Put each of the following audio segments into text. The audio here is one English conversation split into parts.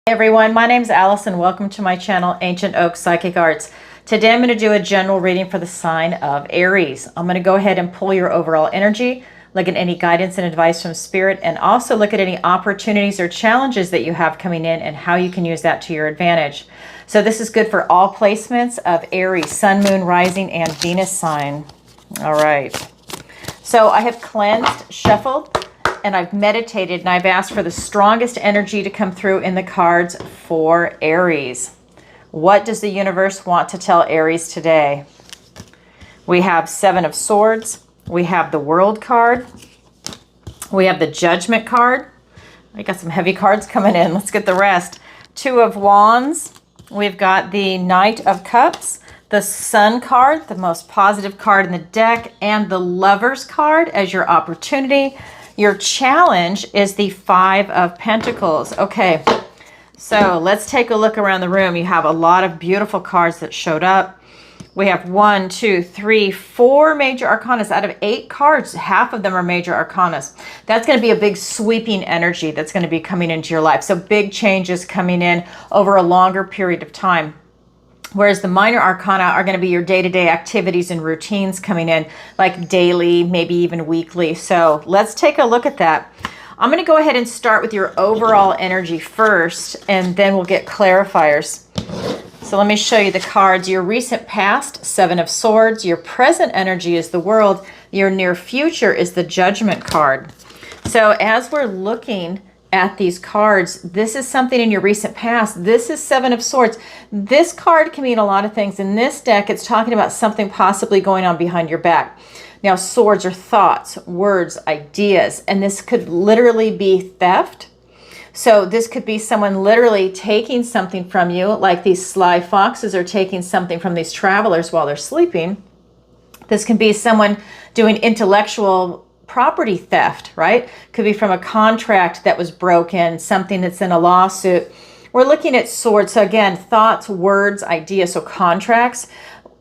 Hey everyone, my name is Alison. Welcome to my channel, Ancient Oak Psychic Arts. Today I'm going to do a general reading for the sign of Aries. I'm going to go ahead and pull your overall energy, look at any guidance and advice from Spirit, and also look at any opportunities or challenges that you have coming in and how you can use that to your advantage. So this is good for all placements of Aries, Sun, Moon, Rising, and Venus sign. All right. So I have cleansed, shuffled, and I've meditated, and I've asked for the strongest energy to come through in the cards for Aries. What does the universe want to tell Aries today? We have Seven of Swords. We have the World card. We have the Judgment card. I got some heavy cards coming in. Let's get the rest. Two of Wands. We've got the Knight of Cups, the Sun card, the most positive card in the deck, and the Lovers card as your opportunity. Your challenge is the Five of Pentacles. Okay, so let's take a look around the room. You have a lot of beautiful cards that showed up. We have 1, 2, 3, 4 major arcanas. Out of 8 cards, half of them are major arcanas. That's going to be a big sweeping energy that's going to be coming into your life. So big changes coming in over a longer period of time. Whereas the minor arcana are going to be your day-to-day activities and routines coming in, like daily, maybe even weekly. So let's take a look at that. I'm going to go ahead and start with your overall energy first, and then we'll get clarifiers. So let me show you the cards. Your recent past, Seven of Swords. Your present energy is the World. Your near future is the Judgment card. So as we're looking at these cards, this is something in your recent past. This is Seven of Swords. This card can mean a lot of things. In this deck, it's talking about something possibly going on behind your back. Now, swords are thoughts, words, ideas, and this could literally be theft. So this could be someone literally taking something from you, like these sly foxes are taking something from these travelers while they're sleeping. This can be someone doing intellectual property theft, right? Could be from a contract that was broken, something that's in a lawsuit. We're looking at swords. So again, thoughts, words, ideas, so contracts,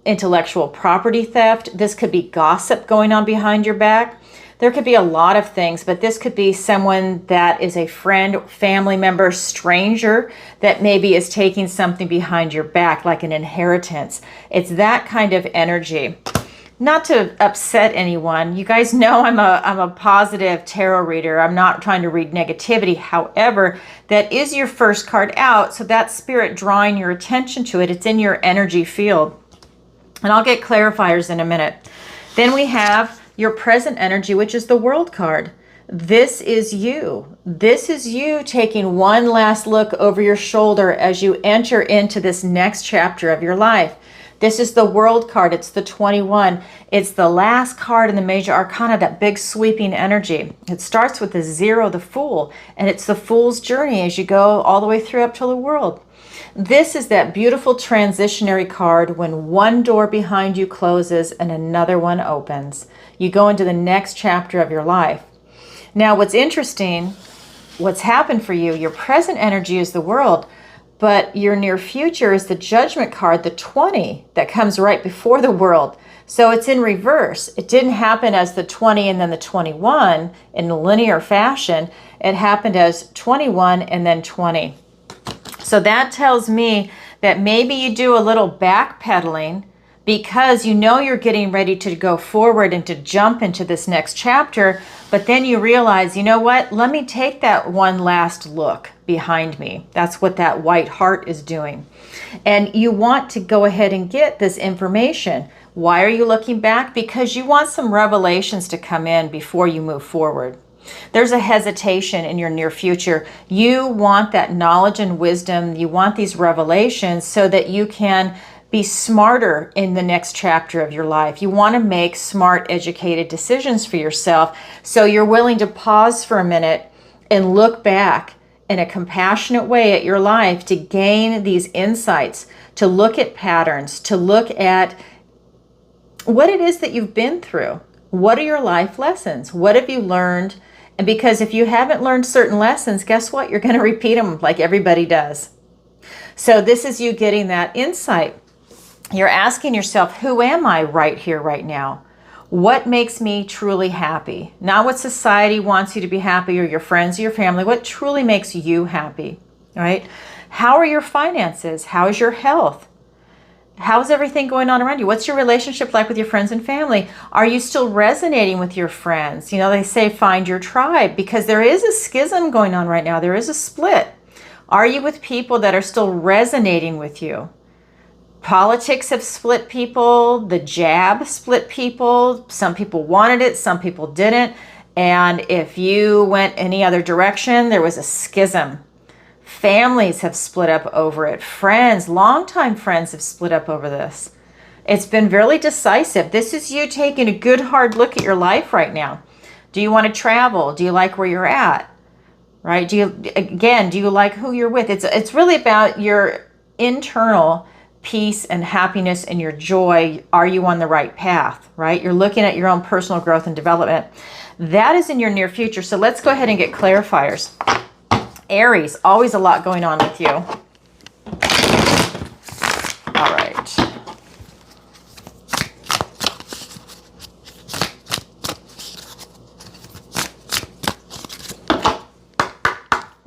intellectual property theft. This could be gossip going on behind your back. There could be a lot of things, but this could be someone that is a friend, family member, stranger that maybe is taking something behind your back, like an inheritance. It's that kind of energy. Not to upset anyone, you guys know I'm a positive tarot reader. I'm not trying to read negativity. However, that is your first card out, so that's Spirit drawing your attention to it. It's in your energy field. And I'll get clarifiers in a minute. Then we have your present energy, which is the World card. This is you. This is you taking one last look over your shoulder as you enter into this next chapter of your life. This is the World card. It's the 21. It's the last card in the major arcana, that big sweeping energy. It starts with the 0, the Fool, and it's the Fool's journey as you go all the way through up to the World. This is that beautiful transitionary card when one door behind you closes and another one opens. You go into the next chapter of your life. Now, what's interesting, what's happened for you, your present energy is the World, but your near future is the Judgment card, the 20, that comes right before the World. So it's in reverse. It didn't happen as the 20 and then the 21 in linear fashion. It happened as 21 and then 20. So that tells me that maybe you do a little backpedaling because you know you're getting ready to go forward and to jump into this next chapter, but then you realize, you know what, let me take that one last look behind me. That's what that white heart is doing. And you want to go ahead and get this information. Why are you looking back? Because you want some revelations to come in before you move forward. There's a hesitation in your near future. You want that knowledge and wisdom. You want these revelations so that you can be smarter in the next chapter of your life. You want to make smart, educated decisions for yourself. So you're willing to pause for a minute and look back in a compassionate way at your life to gain these insights, to look at patterns, to look at what it is that you've been through. What are your life lessons? What have you learned? And because if you haven't learned certain lessons, guess what? You're going to repeat them like everybody does. So this is you getting that insight. You're asking yourself, who am I right here, right now? What makes me truly happy? Not what society wants you to be happy or your friends or your family. What truly makes you happy, right? How are your finances? How is your health? How's everything going on around you? What's your relationship like with your friends and family? Are you still resonating with your friends? You know, they say find your tribe, because there is a schism going on right now. There is a split. Are you with people that are still resonating with you? Politics have split people. The jab split people. Some people wanted it, some people didn't. And if you went any other direction, there was a schism. Families have split up over it. Friends, longtime friends have split up over this. It's been really decisive. This is you taking a good hard look at your life right now. Do you want to travel? Do you like where you're at? Right? Do you like who you're with? It's really about your internal peace and happiness and your joy. Are you on the right path? Right? You're looking at your own personal growth and development. That is in your near future. So let's go ahead and get clarifiers. Aries, always a lot going on with you. All right.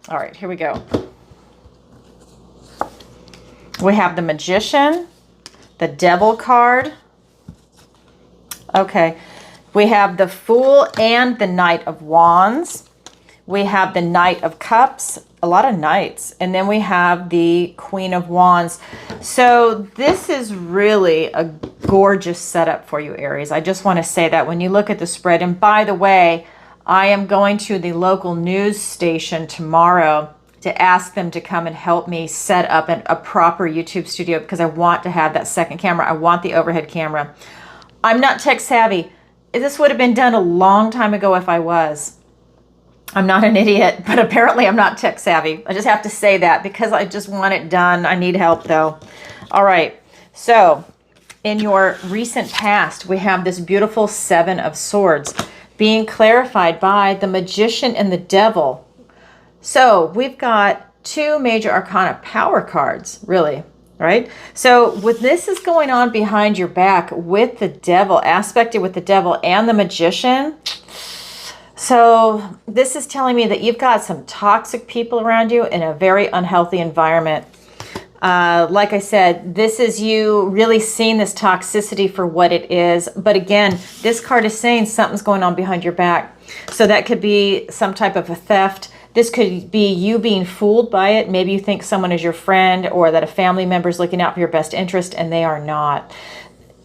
All right, here we go. We have the Magician, the Devil card. Okay. We have the Fool and the Knight of Wands. We have the Knight of Cups, a lot of knights, and then we have the Queen of Wands. So this is really a gorgeous setup for you, Aries. I just want to say that when you look at the spread. And by the way, I am going to the local news station tomorrow to ask them to come and help me set up a proper YouTube studio, because I want to have that second camera. I want the overhead camera. I'm not tech savvy. This would have been done a long time ago if I was. I'm not an idiot, but apparently I'm not tech savvy. I just have to say that because I just want it done. I need help though. All right. So in your recent past, we have this beautiful Seven of Swords being clarified by the Magician and the Devil. So we've got two major arcana power cards, really, right? So with this is going on behind your back with the Devil, aspected with the Devil and the Magician. So this is telling me that you've got some toxic people around you in a very unhealthy environment. Like I said, this is you really seeing this toxicity for what it is. But again, this card is saying something's going on behind your back. So that could be some type of a theft. This could be you being fooled by it. Maybe you think someone is your friend, or that a family member is looking out for your best interest and they are not.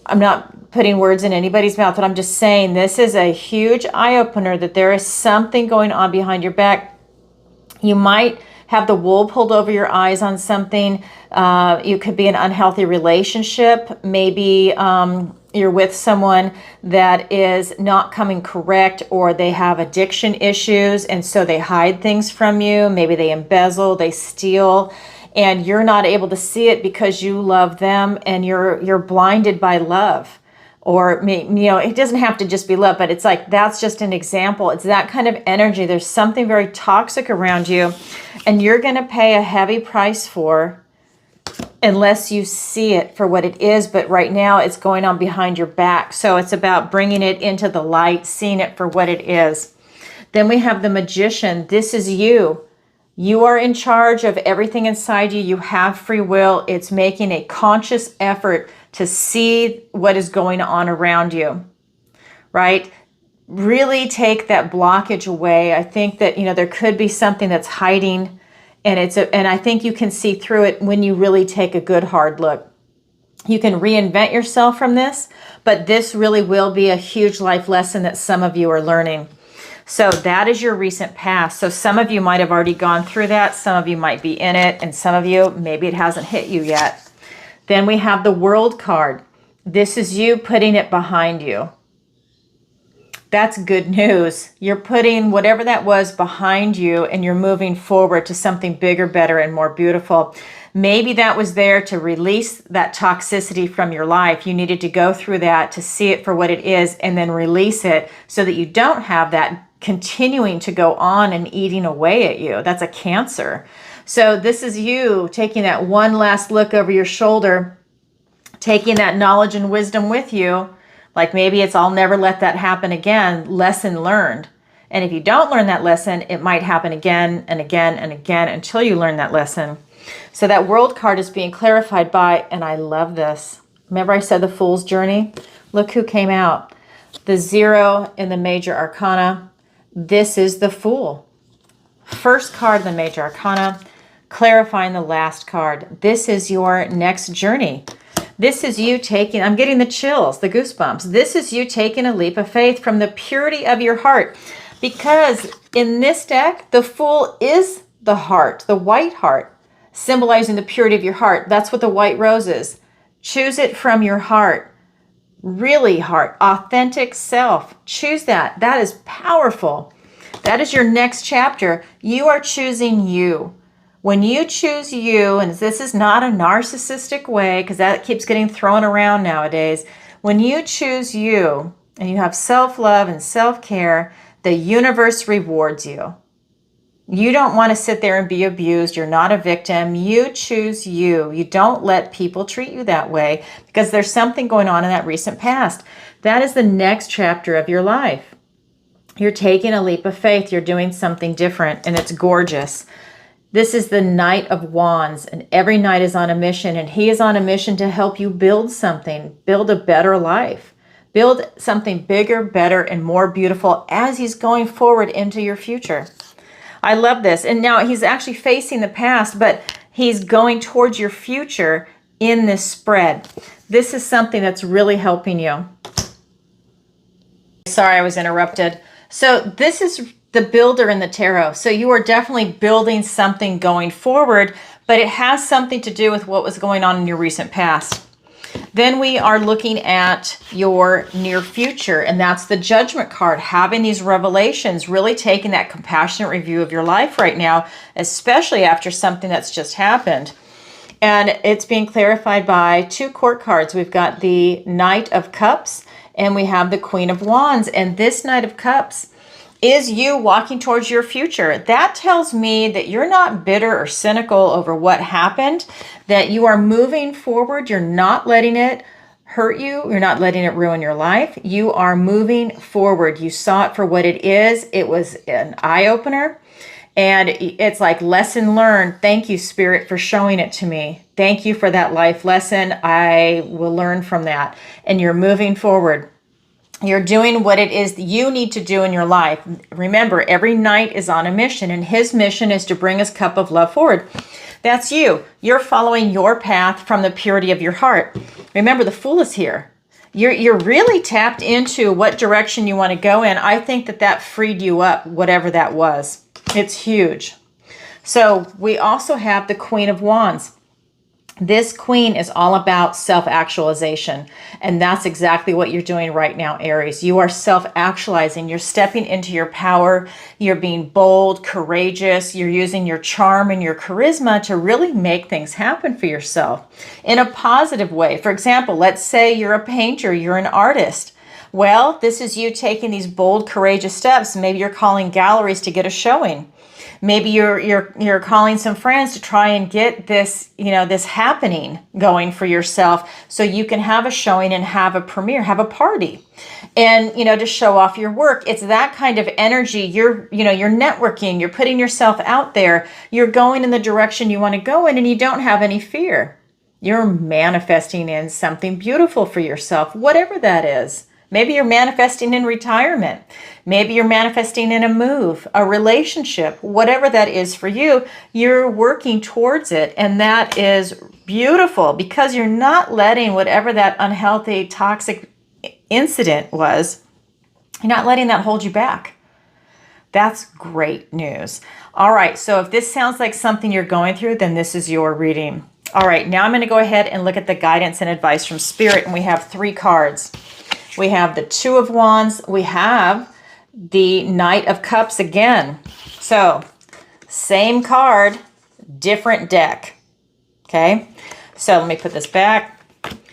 I'm not putting words in anybody's mouth, but I'm just saying this is a huge eye-opener that there is something going on behind your back. You might have the wool pulled over your eyes on something. You could be an unhealthy relationship. Maybe you're with someone that is not coming correct, or they have addiction issues, and so they hide things from you. Maybe they embezzle, they steal, and you're not able to see it because you love them, and you're blinded by love. Or, you know, it doesn't have to just be love, but it's like, that's just an example. It's that kind of energy. There's something very toxic around you, and you're going to pay a heavy price for, unless you see it for what it is. But right now it's going on behind your back. So it's about bringing it into the light, seeing it for what it is. Then we have the Magician. This is you. You are in charge of everything inside you. You have free will. It's making a conscious effort to see what is going on around you, right? Really take that blockage away. I think that, you know, there could be something that's hiding, and and I think you can see through it when you really take a good hard look. You can reinvent yourself from this, but this really will be a huge life lesson that some of you are learning. So that is your recent past. So some of you might have already gone through that. Some of you might be in it, and some of you, maybe it hasn't hit you yet. Then we have the World card. This is you putting it behind you. That's good news. You're putting whatever that was behind you, and you're moving forward to something bigger, better, and more beautiful. Maybe that was there to release that toxicity from your life. You needed to go through that to see it for what it is, and then release it so that you don't have that continuing to go on and eating away at you. That's a Cancer. So this is you taking that one last look over your shoulder, taking that knowledge and wisdom with you. Like maybe it's, I'll never let that happen again. Lesson learned. And if you don't learn that lesson, it might happen again and again and again until you learn that lesson. So that World card is being clarified by, and I love this. Remember I said the Fool's Journey? Look who came out. The 0 in the Major Arcana. This is the Fool. First card in the Major Arcana, clarifying the last card. This is your next journey. This is you taking, I'm getting the chills, the goosebumps. This is you taking a leap of faith from the purity of your heart. Because in this deck, the Fool is the heart, the white heart, symbolizing the purity of your heart. That's what the white rose is. Choose it from your heart. Really heart, authentic self. Choose that. That is powerful. That is your next chapter. You are choosing you. When you choose you, and this is not a narcissistic way, because that keeps getting thrown around nowadays. When you choose you and you have self-love and self-care, the universe rewards you. You don't want to sit there and be abused. You're not a victim. You choose you. You don't let people treat you that way because there's something going on in that recent past. That is the next chapter of your life. You're taking a leap of faith. You're doing something different, and it's gorgeous. This is the Knight of Wands, and every knight is on a mission, and he is on a mission to help you build something, build a better life, build something bigger, better, and more beautiful as he's going forward into your future. I love this. And now he's actually facing the past, but he's going towards your future in this spread. This is something that's really helping you. Sorry, I was interrupted. So this is the builder in the tarot. So you are definitely building something going forward, but it has something to do with what was going on in your recent past. Then we are looking at your near future, and that's the Judgment card, having these revelations, really taking that compassionate review of your life right now, especially after something that's just happened. And it's being clarified by 2 court cards. We've got the Knight of Cups and we have the Queen of Wands. And this Knight of Cups is you walking towards your future. That tells me that you're not bitter or cynical over what happened, that you are moving forward. You're not letting it hurt you. You're not letting it ruin your life. You are moving forward. You saw it for what it is. It was an eye-opener. And it's like lesson learned. Thank you, Spirit, for showing it to me. Thank you for that life lesson. I will learn from that. And you're moving forward. You're doing what it is that you need to do in your life. Remember, every knight is on a mission, and his mission is to bring his cup of love forward. That's you. You're following your path from the purity of your heart. Remember, the Fool is here. You're really tapped into what direction you want to go in. I think that freed you up, whatever that was. It's huge. So we also have the Queen of Wands. This queen is all about self-actualization, and that's exactly what you're doing right now, Aries. You are self-actualizing. You're stepping into your power. You're being bold, courageous. You're using your charm and your charisma to really make things happen for yourself in a positive way. For example, let's say you're a painter, you're an artist. Well, this is you taking these bold, courageous steps. Maybe you're calling galleries to get a showing. Maybe you're calling some friends to try and get this, this happening going for yourself so you can have a showing and have a premiere, have a party, and, to show off your work. It's that kind of energy. You're networking, you're putting yourself out there, you're going in the direction you want to go in, and you don't have any fear. You're manifesting in something beautiful for yourself, whatever that is. Maybe you're manifesting in retirement. Maybe you're manifesting in a move, a relationship, whatever that is for you, you're working towards it. And that is beautiful because you're not letting whatever that unhealthy, toxic incident was, you're not letting that hold you back. That's great news. All right, so if this sounds like something you're going through, then this is your reading. All right, now I'm going to go ahead and look at the guidance and advice from Spirit, and we have 3 cards. We have the 2 of Wands. We have the Knight of Cups again. So, same card, different deck. Okay, so let me put this back.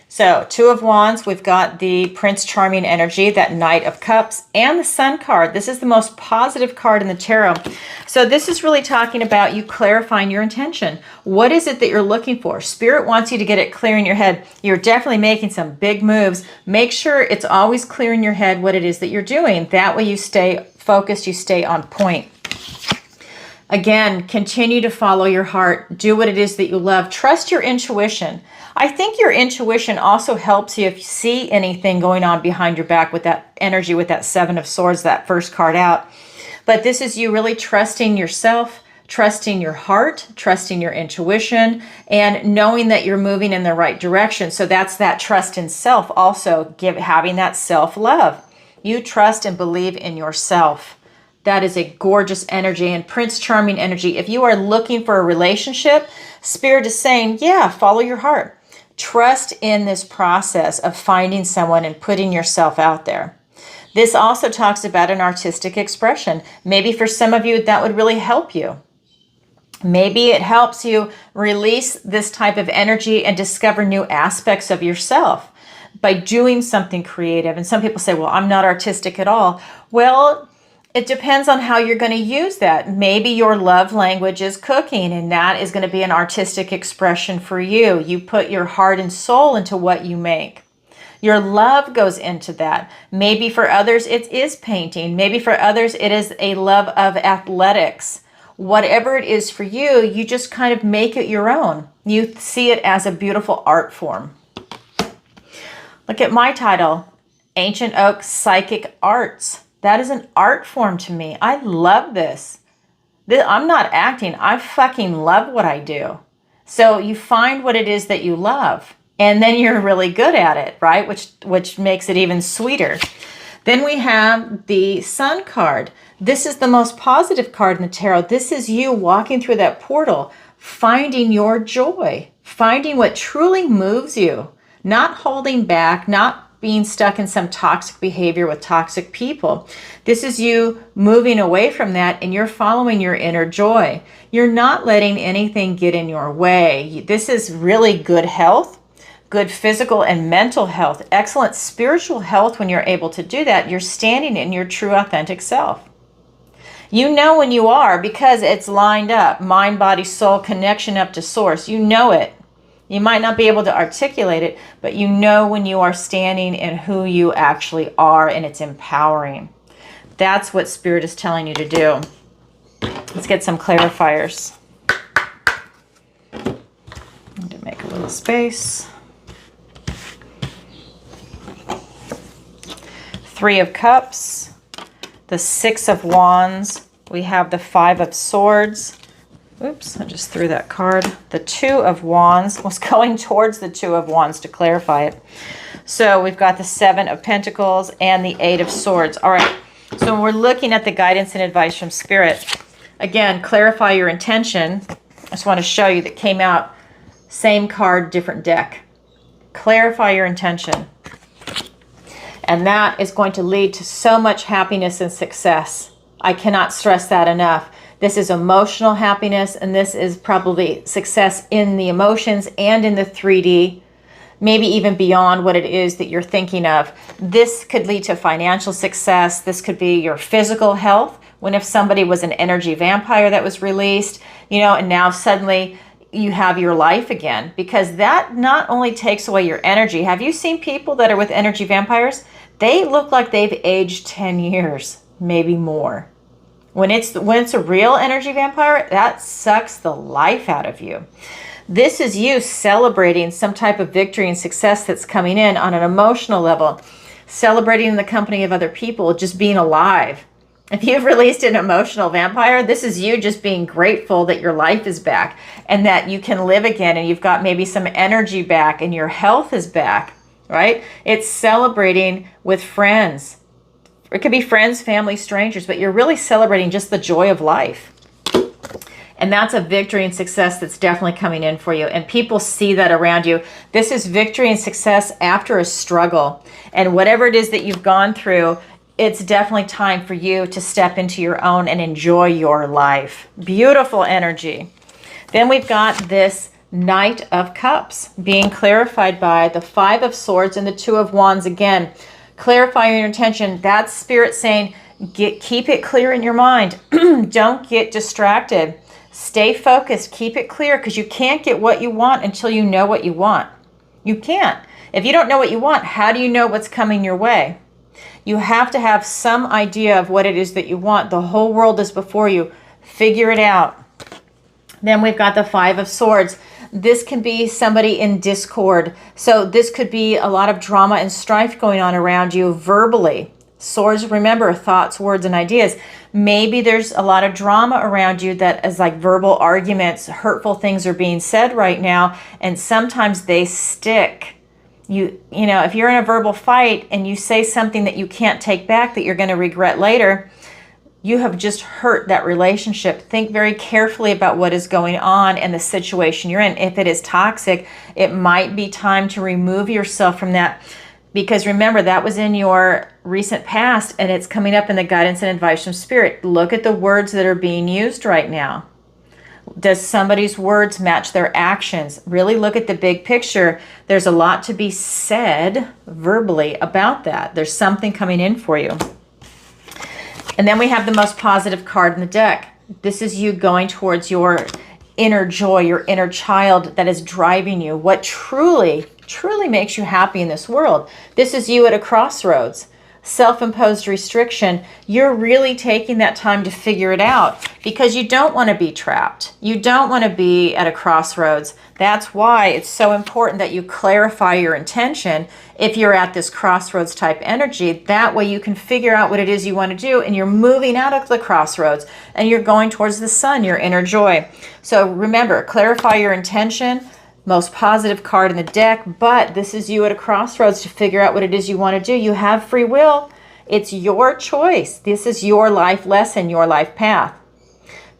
So, 2 of Wands, we've got the Prince Charming energy, that Knight of Cups, and the Sun card. This is the most positive card in the tarot. So this is really talking about you clarifying your intention. What is it that you're looking for? Spirit wants you to get it clear in your head. You're definitely making some big moves. Make sure it's always clear in your head what it is that you're doing. That way you stay focused, you stay on point. Again, continue to follow your heart. Do what it is that you love. Trust your intuition. I think your intuition also helps you if you see anything going on behind your back with that energy, with that Seven of Swords, that first card out. But this is you really trusting yourself, trusting your heart, trusting your intuition, and knowing that you're moving in the right direction. So that's that trust in self also, having that self-love. You trust and believe in yourself. That is a gorgeous energy and Prince Charming energy. If you are looking for a relationship, Spirit is saying, yeah, follow your heart. Trust in this process of finding someone and putting yourself out there. This also talks about an artistic expression. Maybe for some of you, that would really help you. Maybe it helps you release this type of energy and discover new aspects of yourself by doing something creative. And some people say, well, I'm not artistic at all. Well, it depends on how you're going to use that. Maybe your love language is cooking, and that is going to be an artistic expression for you. You put your heart and soul into what you make. Your love goes into that. Maybe for others, it is painting. Maybe for others, it is a love of athletics. Whatever it is for you, you just kind of make it your own. You see it as a beautiful art form. Look at my title, Ancient Oak Psychic Arts. That is an art form to me. I love this. I'm not acting. I fucking love what I do. So you find what it is that you love, and then you're really good at it, right? Which makes it even sweeter. Then we have the Sun card. This is the most positive card in the tarot. This is you walking through that portal, finding your joy, finding what truly moves you, not holding back, not being stuck in some toxic behavior with toxic people. This is you moving away from that, and you're following your inner joy. You're not letting anything get in your way. This is really good health, good physical and mental health, excellent spiritual health. When you're able to do that, you're standing in your true authentic self. You know when you are, because it's lined up, mind, body, soul, connection up to source. You know it. You might not be able to articulate it, but you know when you are standing in who you actually are, and it's empowering. That's what Spirit is telling you to do. Let's get some clarifiers. Need to make a little space. Three of Cups, the Six of Wands. We have the Five of Swords. Oops, I just threw that card. The Two of Wands. Was going towards the Two of Wands to clarify it. So we've got the Seven of Pentacles and the Eight of Swords. All right, so when we're looking at the guidance and advice from Spirit, again, clarify your intention. I just want to show you that came out, same card, different deck. Clarify your intention. And that is going to lead to so much happiness and success. I cannot stress that enough. This is emotional happiness, and this is probably success in the emotions and in the 3D, maybe even beyond what it is that you're thinking of. This could lead to financial success. This could be your physical health. When if somebody was an energy vampire that was released, and now suddenly you have your life again, because that not only takes away your energy. Have you seen people that are with energy vampires? They look like they've aged 10 years, maybe more. When it's a real energy vampire, that sucks the life out of you. This is you celebrating some type of victory and success that's coming in on an emotional level, celebrating in the company of other people, just being alive. If you've released an emotional vampire, this is you just being grateful that your life is back and that you can live again, and you've got maybe some energy back and your health is back, right? It's celebrating with friends. It could be friends, family, strangers, but you're really celebrating just the joy of life. And that's a victory and success that's definitely coming in for you. And people see that around you. This is victory and success after a struggle. And whatever it is that you've gone through, it's definitely time for you to step into your own and enjoy your life. Beautiful energy. Then we've got this Knight of Cups being clarified by the Five of Swords and the Two of Wands again. Clarify your intention. That's Spirit saying, keep it clear in your mind. Don't get distracted. Stay focused. Keep it clear, because you can't get what you want until you know what you want. You can't. If you don't know what you want, how do you know what's coming your way? You have to have some idea of what it is that you want. The whole world is before you. Figure it out. Then we've got the Five of Swords. This can be somebody in discord. So this could be a lot of drama and strife going on around you verbally. Swords, remember, thoughts, words, and ideas. Maybe there's a lot of drama around you that is like verbal arguments, hurtful things are being said right now, and sometimes they stick. You know, if you're in a verbal fight and you say something that you can't take back that you're going to regret later, you have just hurt that relationship. Think very carefully about what is going on and the situation you're in. If it is toxic, it might be time to remove yourself from that. Because remember, that was in your recent past and it's coming up in the guidance and advice from Spirit. Look at the words that are being used right now. Does somebody's words match their actions? Really look at the big picture. There's a lot to be said verbally about that. There's something coming in for you. And then we have the most positive card in the deck. This is you going towards your inner joy, your inner child that is driving you. What truly makes you happy in this world. This is you at a crossroads. Self-imposed restriction. You're really taking that time to figure it out because you don't want to be trapped. You don't want to be at a crossroads. That's why it's so important that you clarify your intention if you're at this crossroads type energy. That way you can figure out what it is you want to do and you're moving out of the crossroads and you're going towards the sun, your inner joy. So remember, clarify your intention. Most positive card in the deck, but this is you at a crossroads to figure out what it is you want to do. You have free will. It's your choice. This is your life lesson, your life path.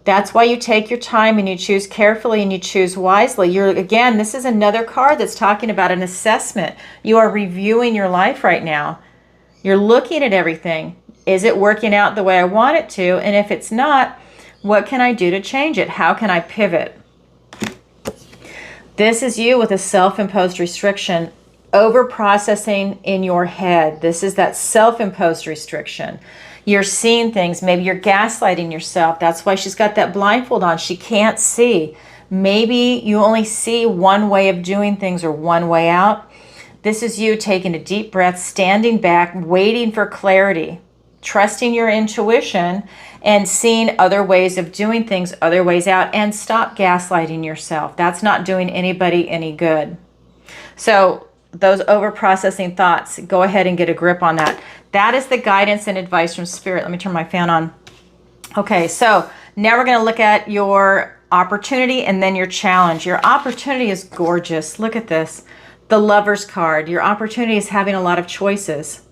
That's why you take your time and you choose carefully and you choose wisely. Again, this is another card that's talking about an assessment. You are reviewing your life right now. You're looking at everything. Is it working out the way I want it to? And if it's not, what can I do to change it? How can I pivot? This is you with a self-imposed restriction, over-processing in your head. This is that self-imposed restriction. You're seeing things. Maybe you're gaslighting yourself. That's why she's got that blindfold on. She can't see. Maybe you only see one way of doing things or one way out. This is you taking a deep breath, standing back, waiting for clarity, trusting your intuition, and seeing other ways of doing things, other ways out, and stop gaslighting yourself. That's not doing anybody any good. So those over-processing thoughts, go ahead and get a grip on that. That is the guidance and advice from Spirit. Let me turn my fan on. Okay, so now we're going to look at your opportunity and then your challenge. Your opportunity is gorgeous. Look at this. The Lover's card. Your opportunity is having a lot of choices.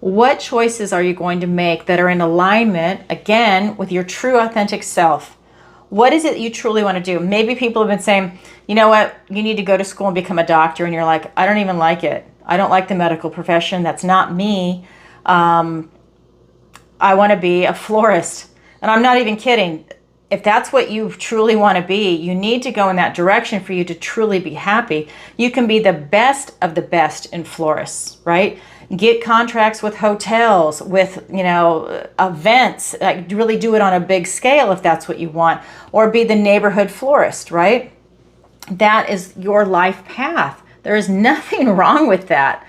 What choices are you going to make that are in alignment, again, with your true authentic self? What is it you truly want to do? Maybe people have been saying, you know what, you need to go to school and become a doctor. And you're like, I don't even like it. I don't like the medical profession. That's not me. I want to be a florist. And I'm not even kidding. If that's what you truly want to be, you need to go in that direction for you to truly be happy. You can be the best of the best in florists, right? Get contracts with hotels, with, events, like really do it on a big scale if that's what you want, or be the neighborhood florist, right? That is your life path. There is nothing wrong with that.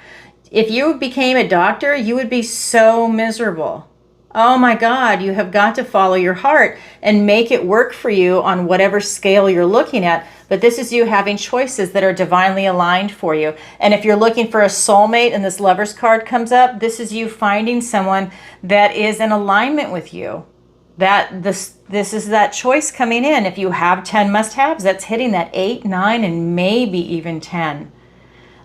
If you became a doctor, you would be so miserable. Oh my God, you have got to follow your heart and make it work for you on whatever scale you're looking at. But this is you having choices that are divinely aligned for you. And if you're looking for a soulmate and this Lover's card comes up, this is you finding someone that is in alignment with you. This is that choice coming in. If you have 10 must-haves, that's hitting that 8, 9, and maybe even 10.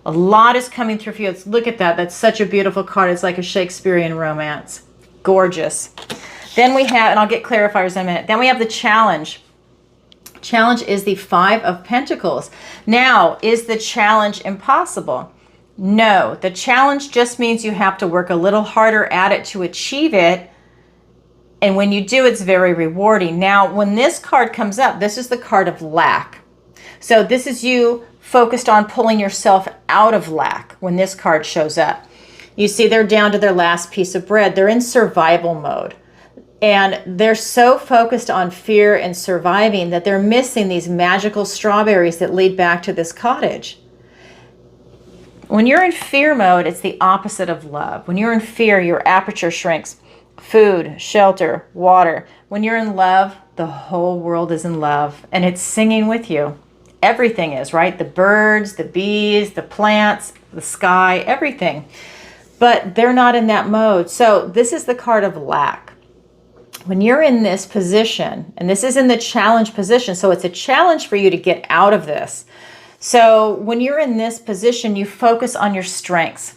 A lot is coming through for you. Look at that. That's such a beautiful card. It's like a Shakespearean romance. Gorgeous. Then we have, and I'll get clarifiers in a minute. Then we have the challenge. Challenge is the Five of Pentacles. Now, is the challenge impossible? No. The challenge just means you have to work a little harder at it to achieve it. And when you do, it's very rewarding. Now, when this card comes up, this is the card of lack. So this is you focused on pulling yourself out of lack when this card shows up. You see, they're down to their last piece of bread. They're in survival mode. And they're so focused on fear and surviving that they're missing these magical strawberries that lead back to this cottage. When you're in fear mode, it's the opposite of love. When you're in fear, your aperture shrinks. Food, shelter, water. When you're in love, the whole world is in love and it's singing with you. Everything is, right? The birds, the bees, the plants, the sky, everything. But they're not in that mode. So this is the card of lack. When you're in this position, and this is in the challenge position, so it's a challenge for you to get out of this. So when you're in this position, you focus on your strengths.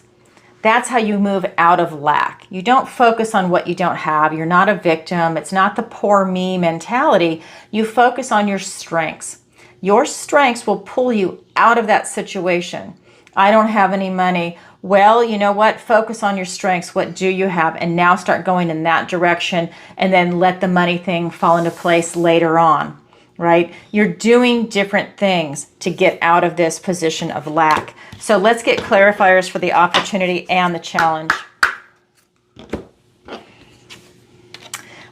That's how you move out of lack. You don't focus on what you don't have. You're not a victim. It's not the poor me mentality. You focus on your strengths. Your strengths will pull you out of that situation. I don't have any money. Well, you know what? Focus on your strengths. What do you have? And now start going in that direction and then let the money thing fall into place later on, right? You're doing different things to get out of this position of lack. So let's get clarifiers for the opportunity and the challenge.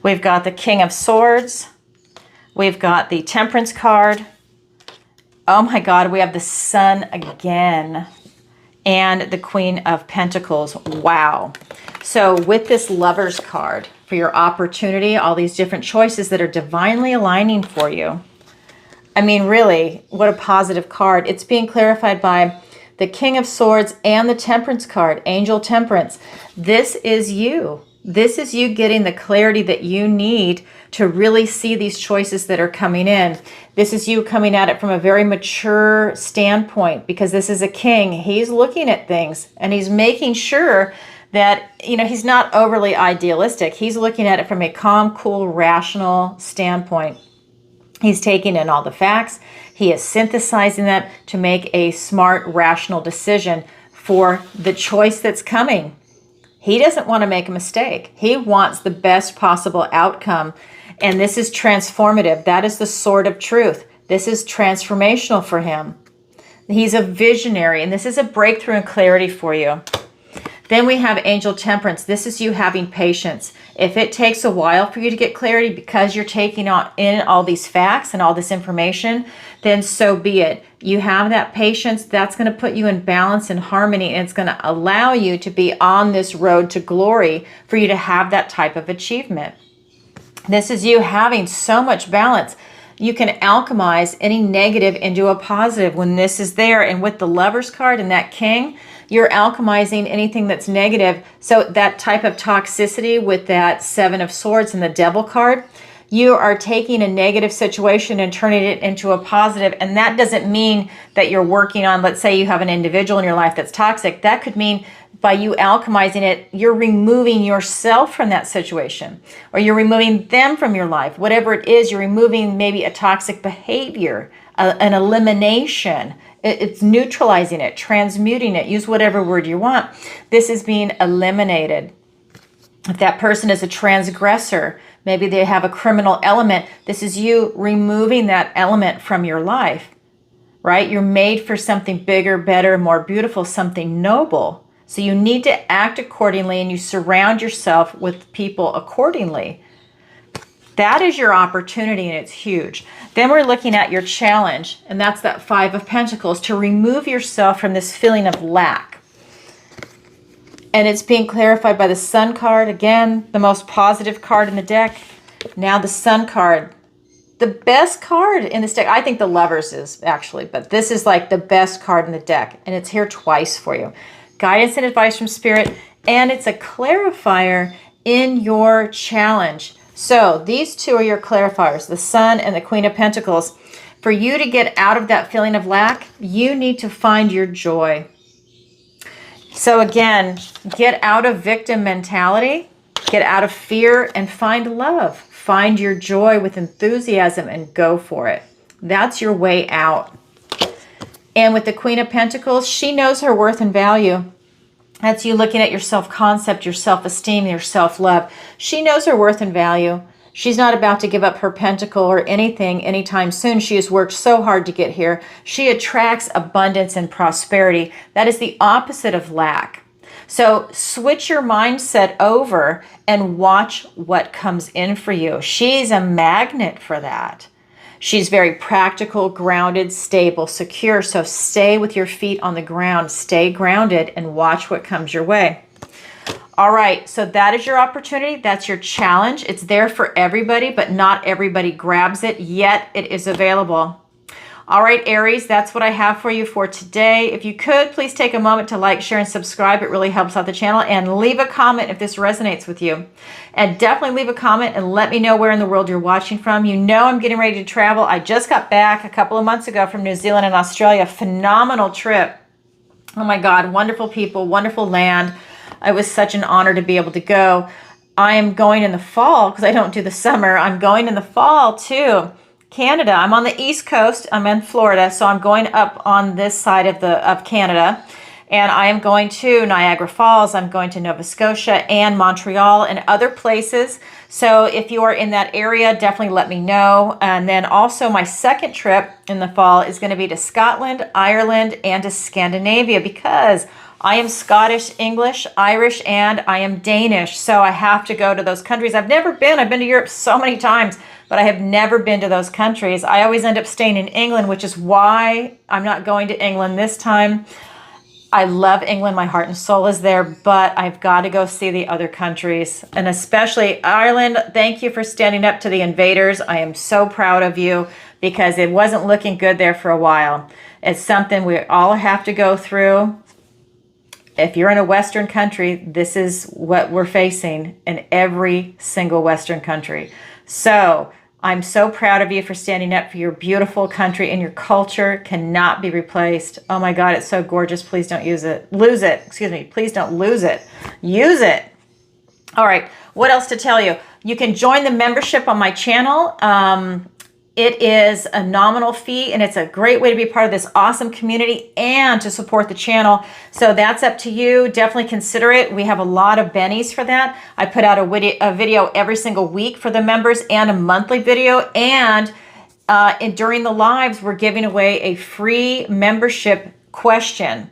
We've got the King of Swords. We've got the Temperance card. Oh my God, we have the Sun again. And the Queen of Pentacles. Wow. So with this Lovers card, for your opportunity, all these different choices that are divinely aligning for you. I mean, really, what a positive card. It's being clarified by the King of Swords and the Temperance card, Angel Temperance. This is you. This is you getting the clarity that you need to really see these choices that are coming in. This is you coming at it from a very mature standpoint, because this is a king. He's looking at things and he's making sure that, you know, he's not overly idealistic. He's looking at it from a calm, cool, rational standpoint. He's taking in all the facts. He is synthesizing them to make a smart, rational decision for the choice that's coming. He doesn't want to make a mistake. He wants the best possible outcome. And this is transformative. That is the sword of truth. This is transformational for him. He's a visionary, and this is a breakthrough and clarity for you. Then we have Angel Temperance. This is you having patience. If it takes a while for you to get clarity because you're taking in all these facts and all this information, then so be it. You have that patience. That's going to put you in balance and harmony, and it's going to allow you to be on this road to glory for you to have that type of achievement. This is you having so much balance. You can alchemize any negative into a positive when this is there. And with the Lovers card and that King, you're alchemizing anything that's negative. So that type of toxicity with that Seven of Swords and the Devil card, you are taking a negative situation and turning it into a positive. And that doesn't mean that you're working on, let's say you have an individual in your life that's toxic. That could mean by you alchemizing it, you're removing yourself from that situation, or you're removing them from your life. Whatever it is, you're removing maybe a toxic behavior, an elimination. It's neutralizing it, transmuting it. Use whatever word you want. This is being eliminated. If that person is a transgressor, maybe they have a criminal element, this is you removing that element from your life, right? You're made for something bigger, better, more beautiful, something noble. So you need to act accordingly, and you surround yourself with people accordingly. That is your opportunity, and it's huge. Then we're looking at your challenge, and that's that Five of Pentacles, to remove yourself from this feeling of lack. And it's being clarified by the Sun card. Again, the most positive card in the deck. Now the Sun card. The best card in this deck. I think the Lovers is actually, but this is like the best card in the deck. And it's here twice for you. Guidance and advice from Spirit. And it's a clarifier in your challenge. So these two are your clarifiers, the Sun and the Queen of Pentacles. For you to get out of that feeling of lack, you need to find your joy. So again, get out of victim mentality, get out of fear, and find love. Find your joy with enthusiasm and go for it. That's your way out. And with the Queen of Pentacles, she knows her worth and value. That's you looking at your self-concept, your self-esteem, your self-love. She knows her worth and value. She's not about to give up her pentacle or anything anytime soon. She has worked so hard to get here. She attracts abundance and prosperity. That is the opposite of lack. So switch your mindset over and watch what comes in for you. She's a magnet for that. She's very practical, grounded, stable, secure. So stay with your feet on the ground, stay grounded, and watch what comes your way. All right, so that is your opportunity. That's your challenge. It's there for everybody, but not everybody grabs it, yet it is available. All right, Aries, that's what I have for you for today. If you could, please take a moment to like, share, and subscribe. It really helps out the channel. And leave a comment if this resonates with you. And definitely leave a comment and let me know where in the world you're watching from. You know I'm getting ready to travel. I just got back a couple of months ago from New Zealand and Australia. Phenomenal trip. Oh my God, wonderful people, wonderful land. It was such an honor to be able to go. I am going in the fall because I don't do the summer. I'm going in the fall too. Canada. I'm on the East Coast. I'm in Florida, so I'm going up on this side of Canada, and I am going to Niagara Falls. I'm going to Nova Scotia and Montreal and other places. So if you are in that area, definitely let me know. And then also my second trip in the fall is going to be to Scotland, Ireland, and to Scandinavia because I am Scottish, English, Irish, and I am Danish. So I have to go to those countries. I've never been. I've been to Europe so many times, but I have never been to those countries. I always end up staying in England, which is why I'm not going to England this time. I love England. My heart and soul is there, but I've got to go see the other countries, and especially Ireland. Thank you for standing up to the invaders. I am so proud of you because it wasn't looking good there for a while. It's something we all have to go through. If you're in a Western country, this is what we're facing in every single Western country. So I'm so proud of you for standing up for your beautiful country, and your culture cannot be replaced. Oh my God, it's so gorgeous. Please don't lose it. Excuse me. Please don't lose it. Use it. All right. What else to tell you? You can join the membership on my channel. It is a nominal fee, and it's a great way to be part of this awesome community and to support the channel. So that's up to you. Definitely consider it. We have a lot of bennies for that. I put out a video every single week for the members and a monthly video. And during the lives, we're giving away a free membership question.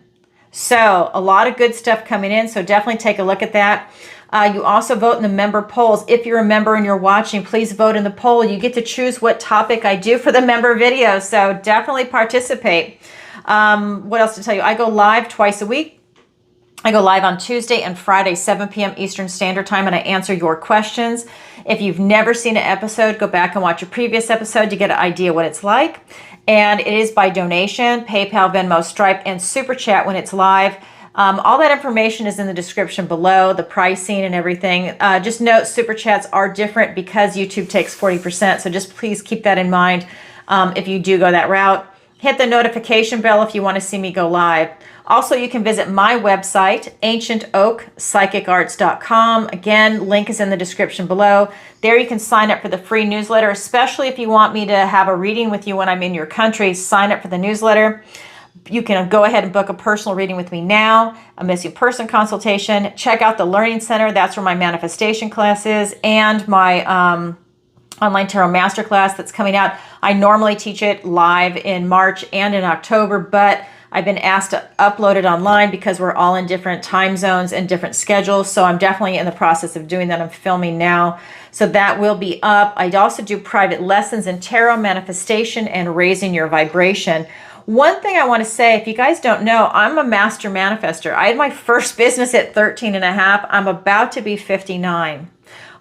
So a lot of good stuff coming in. So definitely take a look at that. You also vote in the member polls. If you're a member and you're watching, please vote in the poll. You get to choose what topic I do for the member video. So definitely participate. What else to tell you? I go live twice a week. I go live on Tuesday and Friday, 7 p.m. Eastern Standard Time, and I answer your questions. If you've never seen an episode, go back and watch a previous episode to get an idea what it's like. And it is by donation, PayPal, Venmo, Stripe, and SuperChat when it's live. All that information is in the description below, the pricing and everything. Just note SuperChats are different because YouTube takes 40%. So just please keep that in mind if you do go that route. Hit the notification bell if you want to see me go live. Also, you can visit my website, ancientoakpsychicarts.com. Again, link is in the description below. There you can sign up for the free newsletter, especially if you want me to have a reading with you when I'm in your country. Sign up for the newsletter. You can go ahead and book a personal reading with me now, a missing person consultation. Check out the Learning Center. That's where my manifestation class is, and my online tarot masterclass that's coming out. I normally teach it live in March and in October, but I've been asked to upload it online because we're all in different time zones and different schedules. So I'm definitely in the process of doing that. I'm filming now. So that will be up. I also do private lessons in tarot, manifestation, and raising your vibration. One thing I want to say, if you guys don't know, I'm a master manifester. I had my first business at 13 and a half. I'm about to be 59.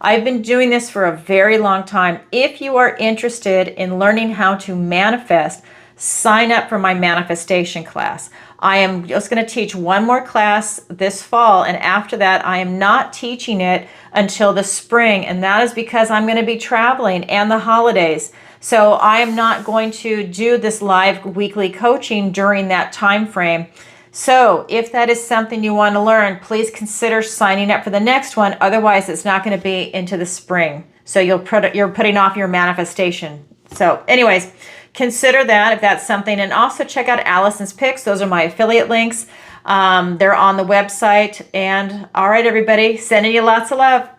I've been doing this for a very long time. If you are interested in learning how to manifest, sign up for my manifestation class. I am just going to teach one more class this fall, and after that, I am not teaching it until the spring, and that is because I'm going to be traveling and the holidays. So I am not going to do this live weekly coaching during that time frame. So if that is something you want to learn, please consider signing up for the next one. Otherwise, it's not going to be into the spring. So you're putting off your manifestation. So anyways, consider that if that's something. And also check out Alison's picks. Those are my affiliate links. They're on the website. And all right, everybody, sending you lots of love.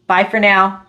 Bye for now.